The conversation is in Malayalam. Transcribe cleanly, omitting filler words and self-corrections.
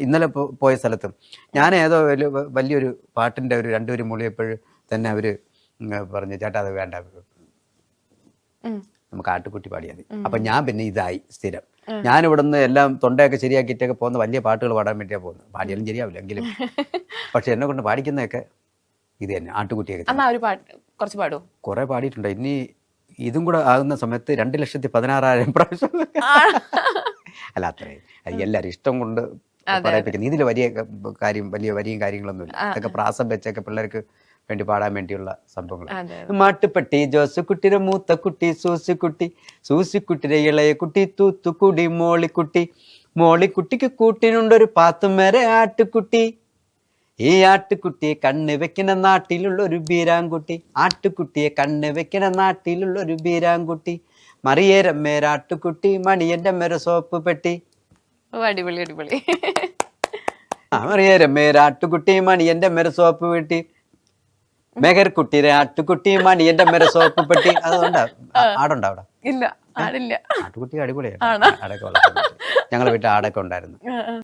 ഇന്നലെ പോയ സ്ഥലത്തും ഞാൻ ഏതോ വലിയൊരു പാട്ടിൻ്റെ ഒരു രണ്ടുപേരും മൂളിയപ്പോൾ തന്നെ അവർ പറഞ്ഞു ചേട്ടാ അത് വേണ്ട, നമുക്ക് ആട്ടുകുട്ടി പാടിയാൽ മതി. അപ്പം ഞാൻ പിന്നെ ഇതായി സ്ഥിരം. ഞാൻ ഇവിടുന്ന് എല്ലാം തൊണ്ടയൊക്കെ ശരിയാക്കിയിട്ടൊക്കെ പോകുന്ന വലിയ പാട്ടുകൾ പാടാൻ വേണ്ടിയാണ് പോകുന്നത്. പാടിയാലും ശരിയാവില്ല എങ്കിലും, പക്ഷെ എന്നെ കൊണ്ട് പാടിക്കുന്നതൊക്കെ ഇത് തന്നെ, ആട്ടുകുട്ടിയൊക്കെ കുറെ പാടിയിട്ടുണ്ട്. ഇനി ഇതും കൂടെ ആകുന്ന സമയത്ത് 2,16,000 പ്രാവശ്യം. അല്ല അത്രയും എല്ലാവരും ഇഷ്ടം കൊണ്ട് പറയിപ്പിക്കുന്നത്. ഇതിൽ വലിയ വരിയും കാര്യങ്ങളൊന്നുമില്ല. അതൊക്കെ പ്രാസം വെച്ചൊക്കെ പിള്ളേർക്ക് വേണ്ടി പാടാൻ വേണ്ടിയുള്ള സംഭവങ്ങൾ. മാട്ടുപ്പെട്ടി ജോസുകുട്ടിയുടെ മൂത്ത കുട്ടി സൂസിക്കുട്ടി, സൂസിക്കുട്ടിയുടെ ഇളയ കുട്ടി തൂത്തുക്കുടി മോളിക്കുട്ടി, മോളിക്കുട്ടിക്ക് കൂട്ടിനുണ്ടൊരു പാത്തും വരെ ആട്ടുകുട്ടി. ഈ ആട്ടുകുട്ടിയെ കണ്ണ് വെക്കുന്ന നാട്ടിലുള്ള ഒരു ബീരാൻകുട്ടി, ആട്ടുകുട്ടിയെ കണ്ണ് വെക്കുന്ന നാട്ടിലുള്ള ഒരു ബീരാൻകുട്ടി, മറിയേരമ്മേരാട്ടുകുട്ടി മണിയന്റെ മേര സോപ്പ് പെട്ടി. അടിപൊളി അടിപൊളി. മറിയേരമ്മേരാട്ടുകുട്ടി മണിയന്റെ മേര സോപ്പ് പെട്ടി, മെഹർകുട്ടിയുടെ ആട്ടുകുട്ടി മണിയന്റെ മേര സോപ്പ് പെട്ടി. അതുകൊണ്ടാ ആടുണ്ടോ അവിടെ? ഇല്ല, ആടില്ല. ആട്ടുകുട്ടി അടിപൊളിയാണ്. ആടൊക്കെ വളർത്തുന്നത് ഞങ്ങളുടെ വീട്ടിൽ ആടൊക്കെ ഉണ്ടായിരുന്നു.